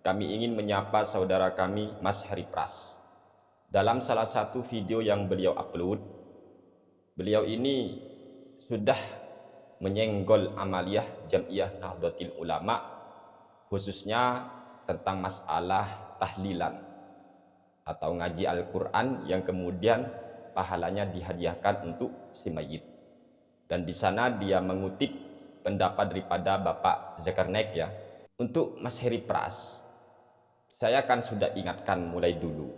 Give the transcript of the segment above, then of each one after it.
kami ingin menyapa saudara kami Mas Heri Pras. Dalam salah satu video yang beliau upload, beliau ini sudah menyenggol amaliyah Jam'iyah Nahdlatul Ulama, khususnya tentang masalah tahlilan atau ngaji Al-Quran yang kemudian pahalanya dihadiahkan untuk si mayit. Dan di sana dia mengutip pendapat daripada Bapak Zulkarnain ya. Untuk Mas Heri Pras, saya kan sudah ingatkan mulai dulu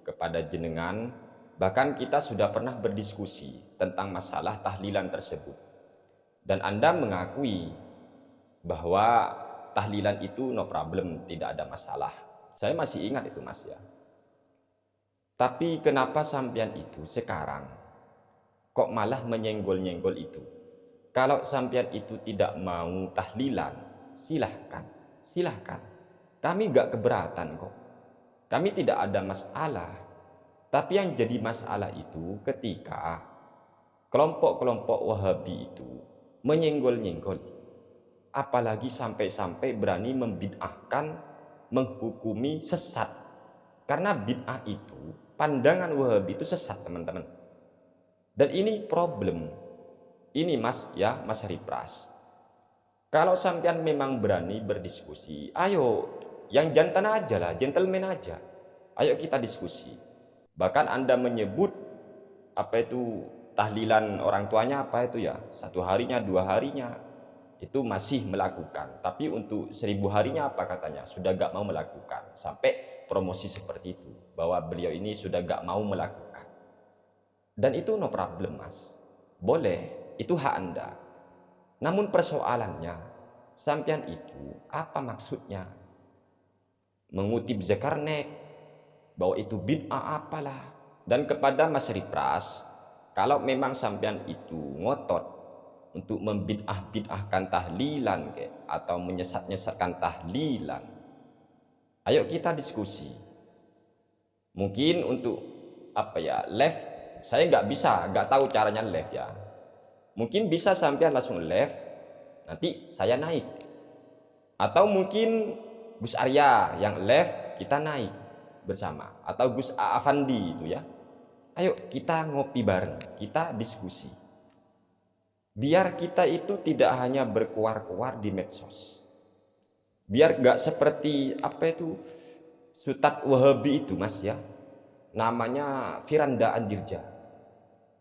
kepada jenengan, bahkan kita sudah pernah berdiskusi tentang masalah tahlilan tersebut. Dan Anda mengakui bahwa tahlilan itu no problem, tidak ada masalah. Saya masih ingat itu Mas ya. Tapi kenapa sampean itu sekarang kok malah menyenggol-nyenggol itu? Kalau sampean itu tidak mau tahlilan, silahkan. Kami gak keberatan kok. Kami tidak ada masalah. Tapi yang jadi masalah itu ketika kelompok-kelompok Wahabi itu menyenggol-nyenggol. Apalagi sampai-sampai berani membid'ahkan, menghukumi sesat. Karena bid'ah itu, pandangan Wahabi itu sesat teman-teman. Dan ini problem. Ini Mas ya, Mas Heri Pras. Kalau sampean memang berani berdiskusi, ayo yang jantan aja lah, gentleman aja. Ayo kita diskusi. Bahkan Anda menyebut apa itu tahlilan orang tuanya apa itu ya, 1 harinya, 2 harinya itu masih melakukan. Tapi untuk 1000 harinya apa katanya, sudah gak mau melakukan. Sampai promosi seperti itu, bahwa beliau ini sudah gak mau melakukan. Dan itu no problem Mas, boleh, itu hak Anda. Namun persoalannya, sampean itu apa maksudnya? Mengutip Zulkarnain bahwa itu bid'ah apalah. Dan kepada Mas Heri Pras, kalau memang sampean itu ngotot untuk membid'ah-bid'ahkan tahlilan atau menyesat-nyesatkan tahlilan, ayo kita diskusi. Mungkin untuk apa ya, live, saya nggak tahu caranya live ya. Mungkin bisa sampean langsung live, nanti saya naik. Atau mungkin Gus Arya yang live, kita naik bersama. Atau Gus Afandi itu ya. Ayo kita ngopi bareng, kita diskusi. Biar kita itu tidak hanya berkuar-kuar di medsos. Biar gak seperti apa itu Sutat Wahabi itu Mas ya. Namanya Firanda Andirja.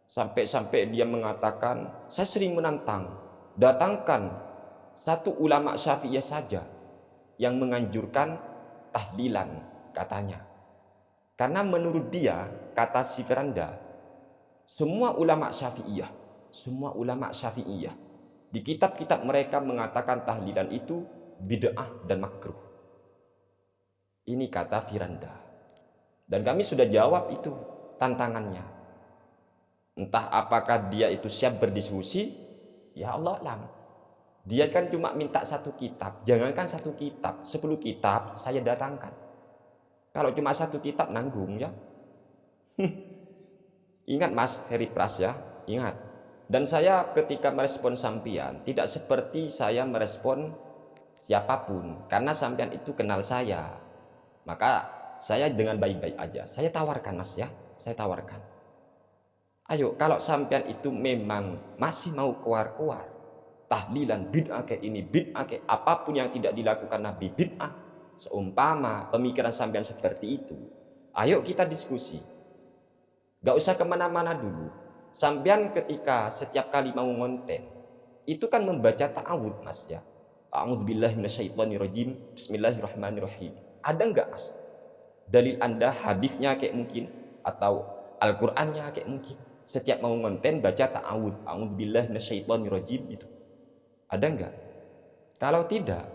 Sampai-sampai dia mengatakan, saya sering menantang, datangkan satu ulama Syafi'iyah saja yang menganjurkan tahlilan katanya. Karena menurut dia, kata si Firanda, semua ulama Syafi'iyah di kitab-kitab mereka mengatakan tahlilan itu bid'ah dan makruh. Ini kata Firanda. Dan kami sudah jawab itu tantangannya. Entah apakah dia itu siap berdiskusi, ya Allah alam. Dia kan cuma minta 1 kitab, jangankan 1 kitab, 10 kitab saya datangkan. Kalau cuma 1 kitab nanggung ya. Ingat Mas Heri Pras ya, ingat. Dan saya ketika merespon sampean tidak seperti saya merespon siapapun, karena sampean itu kenal saya. Maka saya dengan baik-baik aja, saya tawarkan Mas ya, saya tawarkan. Ayo kalau sampean itu memang masih mau keluar-keluar, tahlilan bid'ah kayak ini, bid'ah kayak apapun yang tidak dilakukan Nabi bid'ah, seumpama pemikiran sampean seperti itu, ayo kita diskusi. Gak usah kemana-mana dulu. Sampean ketika setiap kali mau ngonten, itu kan membaca ta'awud Mas ya. A'udzubillahi minasyaitonirrajim, bismillahirrahmanirrahim. Ada enggak Mas dalil Anda, hadisnya kayak mungkin, atau Al-Qur'annya kayak mungkin? Setiap mau ngonten baca ta'awud, a'udzubillahi minasyaitonirrajim itu. Ada enggak? Kalau tidak,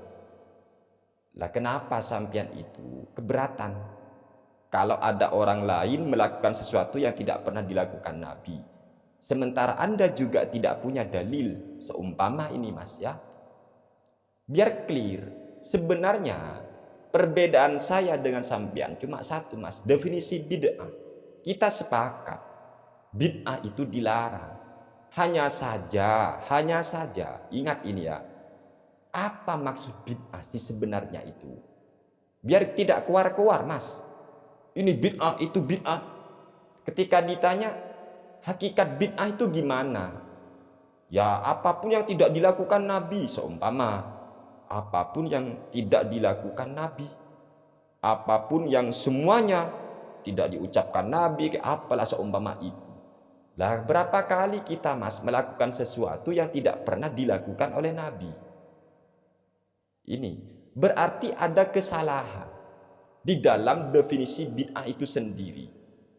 lah kenapa sampean itu keberatan kalau ada orang lain melakukan sesuatu yang tidak pernah dilakukan Nabi, sementara Anda juga tidak punya dalil seumpama ini Mas ya? Biar clear, sebenarnya perbedaan saya dengan sampean cuma satu Mas, definisi bid'ah. Kita sepakat bid'ah itu dilarang. Hanya saja, ingat ini ya, apa maksud bid'ah sih sebenarnya itu? Biar tidak keluar-keluar, Mas. Ini bid'ah, itu bid'ah. Ketika ditanya, hakikat bid'ah itu gimana? Ya, apapun yang tidak dilakukan Nabi, seumpama apapun yang tidak dilakukan Nabi, apapun yang semuanya tidak diucapkan Nabi, apalah seumpama itu. Lah, berapa kali kita, Mas, melakukan sesuatu yang tidak pernah dilakukan oleh Nabi? Ini berarti ada kesalahan di dalam definisi bid'ah itu sendiri.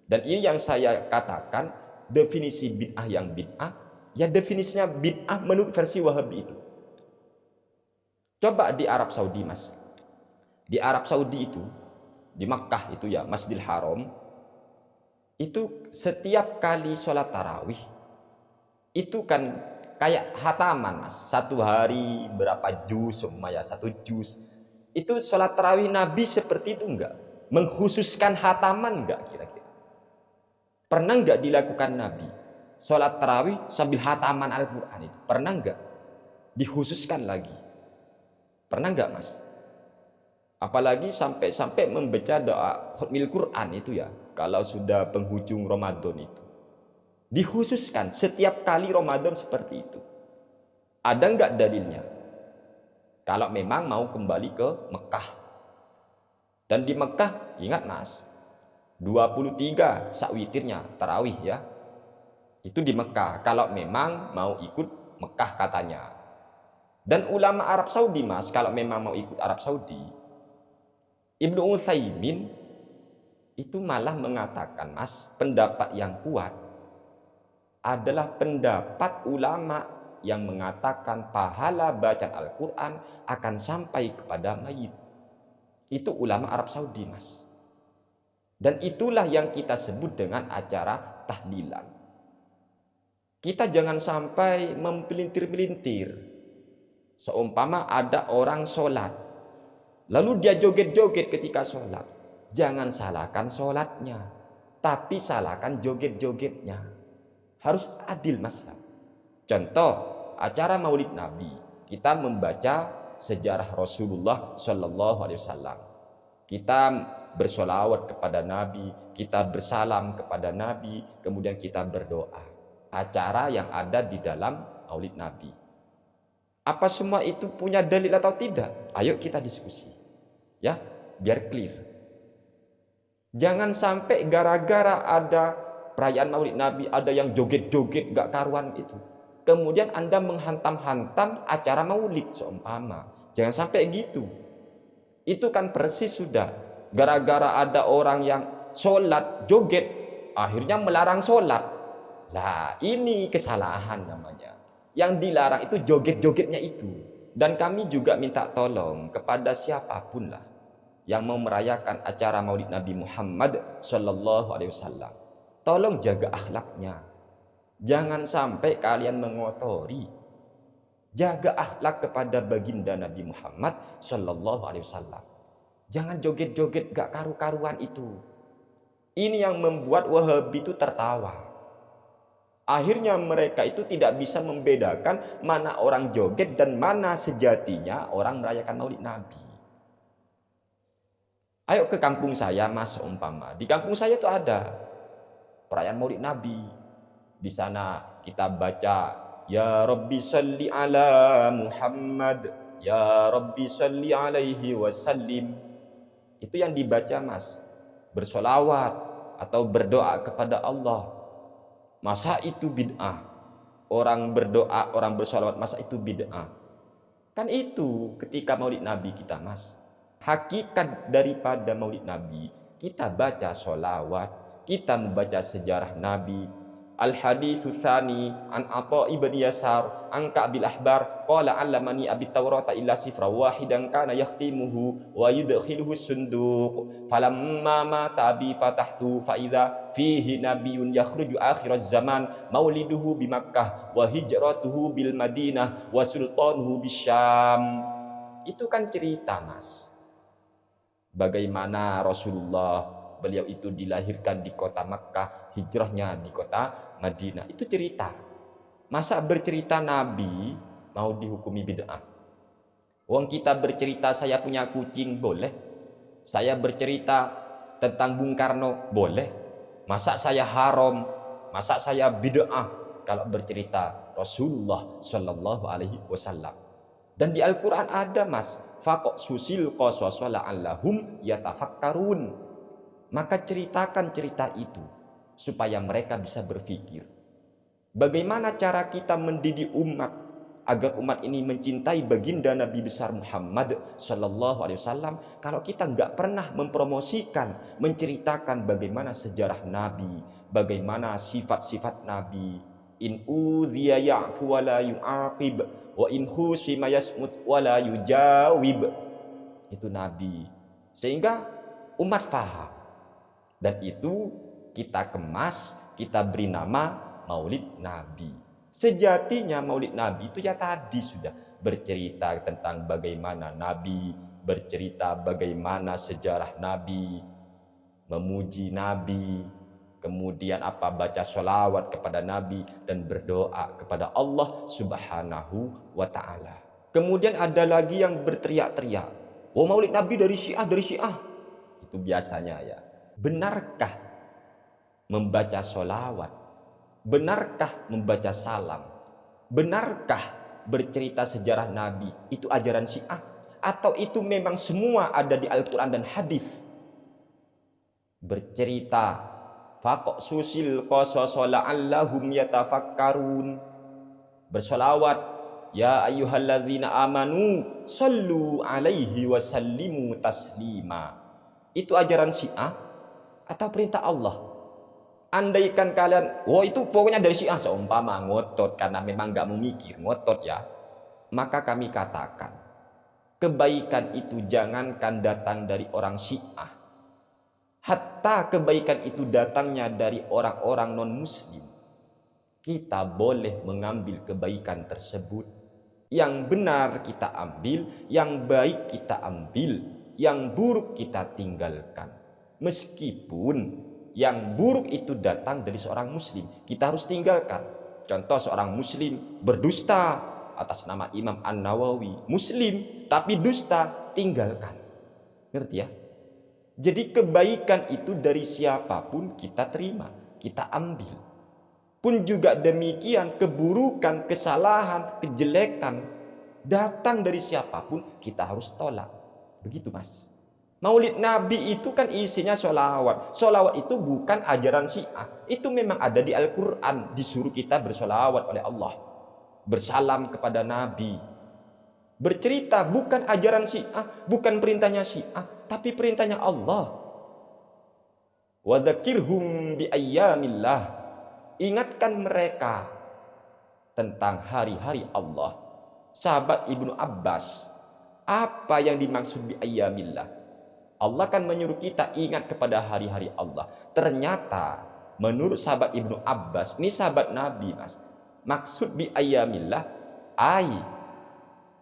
Dan ini yang saya katakan, definisi bid'ah yang bid'ah, ya definisinya bid'ah menurut versi Wahabi itu. Coba di Arab Saudi, Mas. Di Arab Saudi itu, di Makkah itu ya, Masjidil Haram, itu setiap kali sholat tarawih, itu kan kayak hataman, Mas. Satu hari berapa juz, ya satu juz. Itu sholat tarawih Nabi seperti itu enggak? Mengkhususkan hataman enggak kira-kira? Pernah enggak dilakukan Nabi? Sholat tarawih sambil hataman Al-Quran itu. Pernah enggak? Dikhususkan lagi. Pernah enggak, Mas? Apalagi sampai membaca doa khutmil Quran itu ya. Kalau sudah penghujung Ramadan itu. Dikhususkan setiap kali Ramadan seperti itu. Ada enggak dalilnya? Kalau memang mau kembali ke Mekah. Dan di Mekah, ingat Mas, 23 sakwitirnya tarawih ya. Itu di Mekah. Kalau memang mau ikut Mekah katanya. Dan ulama Arab Saudi, Mas, kalau memang mau ikut Arab Saudi, Ibnu Utsaimin itu malah mengatakan, Mas, pendapat yang kuat adalah pendapat ulama yang mengatakan pahala bacaan Al-Quran akan sampai kepada mayit. Itu ulama Arab Saudi, Mas. Dan itulah yang kita sebut dengan acara tahlilan. Kita jangan sampai mempelintir-pelintir. Seumpama ada orang sholat, lalu dia joget-joget ketika sholat. Jangan salahkan sholatnya, tapi salahkan joget-jogetnya. Harus adil, Mas. Contoh, acara Maulid Nabi, kita membaca sejarah Rasulullah Shallallahu Alaihi Wasallam. Kita bersolawat kepada Nabi, kita bersalam kepada Nabi, kemudian kita berdoa. Acara yang ada di dalam Maulid Nabi. Apa semua itu punya dalil atau tidak? Ayo kita diskusi, ya, biar clear. Jangan sampai gara-gara ada perayaan Maulid Nabi, ada yang joget-joget gak karuan itu, kemudian Anda menghantam-hantam acara maulid seumpama. Jangan sampai gitu. Itu kan persis sudah gara-gara ada orang yang sholat joget, akhirnya melarang sholat. Lah, ini kesalahan namanya. Yang dilarang itu joget-jogetnya itu. Dan kami juga minta tolong kepada siapapun lah yang mau merayakan acara Maulid Nabi Muhammad Sallallahu Alaihi Wasallam, tolong jaga akhlaknya. Jangan sampai kalian mengotori. Jaga akhlak kepada baginda Nabi Muhammad Sallallahu Alaihi Wasallam. Jangan joget-joget gak karu-karuan itu. Ini yang membuat Wahabi itu tertawa. Akhirnya mereka itu tidak bisa membedakan mana orang joget dan mana sejatinya orang merayakan Maulid Nabi. Ayo ke kampung saya, Mas, umpama. Di kampung saya itu ada perayaan Maulid Nabi. Di sana kita baca, Ya Rabbi salli ala Muhammad, Ya Rabbi salli alaihi wasallim. Itu yang dibaca, Mas. Bersolawat atau berdoa kepada Allah. Masa itu bid'ah? Orang berdoa, orang bersolawat, masa itu bid'ah? Kan itu ketika Maulid Nabi kita, Mas. Hakikat daripada Maulid Nabi, kita baca solawat, kita membaca sejarah Nabi. Al-haditsu tsani an Atha ibn Yasar an Ka'bil Ahbar qala 'allamani abi Taurata illa sifra wahidan kana yakhtimuhu wa yudkhiluhu sunduq falamma mata abi fatahtu fa idza fihi nabiyyun yakhruju akhiraz zaman mauliduhu bi Makkah wa hijratuhu bil Madinah wa sultanuhu bisyam. Itu kan cerita, Mas. Bagaimana Rasulullah, beliau itu dilahirkan di kota Makkah, hijrahnya di kota Madinah. Itu cerita. Masa bercerita Nabi mau dihukumi bid'ah? Wong kita bercerita saya punya kucing boleh? Saya bercerita tentang Bung Karno, boleh. Masa saya haram, masa saya bid'ah kalau bercerita Rasulullah Shallallahu Alaihi Wasallam. Dan di Al-Quran ada mas, faqok susil qasasa la'allahum yatafakkarun. Maka ceritakan cerita itu supaya mereka bisa berpikir. Bagaimana cara kita mendidik umat agar umat ini mencintai baginda Nabi besar Muhammad Sallallahu Alaihi Wasallam kalau kita nggak pernah mempromosikan, menceritakan bagaimana sejarah Nabi, bagaimana sifat-sifat Nabi. In udhiya ya'fu wa la yu'aqib wa in khusima yasmut wa la yujawib. Itu Nabi. Sehingga umat faham. Dan itu kita kemas, kita beri nama Maulid Nabi. Sejatinya Maulid Nabi itu ya tadi sudah bercerita tentang bagaimana Nabi, bercerita bagaimana sejarah Nabi, memuji Nabi, kemudian baca sholawat kepada Nabi dan berdoa kepada Allah Subhanahu wa Ta'ala. Kemudian ada lagi yang berteriak-teriak, oh Maulid Nabi dari Syiah, dari Syiah. Itu biasanya ya. Benarkah membaca sholawat? Benarkah membaca salam? Benarkah bercerita sejarah Nabi itu ajaran Syiah? Atau itu memang semua ada di Al-Quran dan hadis? Bercerita faqok susil qasasa la'allahum yatafakkarun. Bersolawat ya ayyuhalladzina amanu sallu alaihi wasallimu taslima. Itu ajaran Syiah atau perintah Allah? Andaikan kalian, oh itu pokoknya dari Syiah, seumpama ngotot karena memang nggak memikir, ngotot ya, maka kami katakan kebaikan itu jangankan datang dari orang Syiah, hatta kebaikan itu datangnya dari orang-orang non-muslim, kita boleh mengambil kebaikan tersebut. Yang benar kita ambil, yang baik kita ambil, yang buruk kita tinggalkan. Meskipun yang buruk itu datang dari seorang muslim, kita harus tinggalkan. Contoh seorang muslim berdusta atas nama Imam An-Nawawi, muslim tapi dusta, tinggalkan. Ngerti ya? Jadi kebaikan itu dari siapapun kita terima, kita ambil. Pun juga demikian keburukan, kesalahan, kejelekan datang dari siapapun kita harus tolak. Begitu mas. Maulid Nabi itu kan isinya sholawat. Sholawat itu bukan ajaran Syiah. Itu memang ada di Al-Quran. Disuruh kita bersholawat oleh Allah. Bersalam kepada Nabi. Bercerita bukan ajaran Syiah. Bukan perintahnya Syiah. Tapi perintahnya Allah. Wa dzakirhum bi ayyamillah. Ingatkan mereka tentang hari-hari Allah. Sahabat Ibnu Abbas. Apa yang dimaksud bi ayyamillah? Allah kan menyuruh kita ingat kepada hari-hari Allah. Ternyata menurut sahabat Ibnu Abbas, ini sahabat Nabi mas, maksud bi ayyamillah,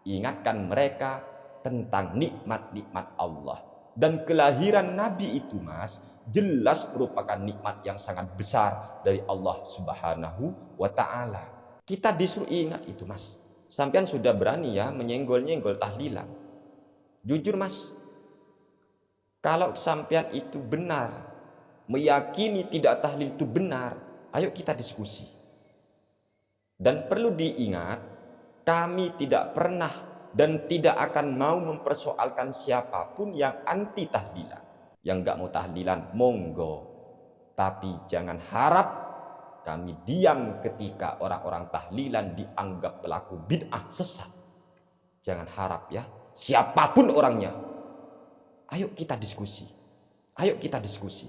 ingatkan mereka tentang nikmat-nikmat Allah. Dan kelahiran Nabi itu mas, jelas merupakan nikmat yang sangat besar dari Allah Subhanahu wa Ta'ala. Kita disuruh ingat itu mas. Sampean sudah berani ya menyenggol-nyenggol tahlilan. Jujur mas, kalau sampean itu benar, meyakini tidak tahlil itu benar, ayo kita diskusi. Dan perlu diingat, kami tidak pernah dan tidak akan mau mempersoalkan siapapun yang anti tahlilan. Yang nggak mau tahlilan, monggo. Tapi jangan harap kami diam ketika orang-orang tahlilan dianggap pelaku bid'ah sesat. Jangan harap ya, siapapun orangnya. Ayo kita diskusi. Ayo kita diskusi.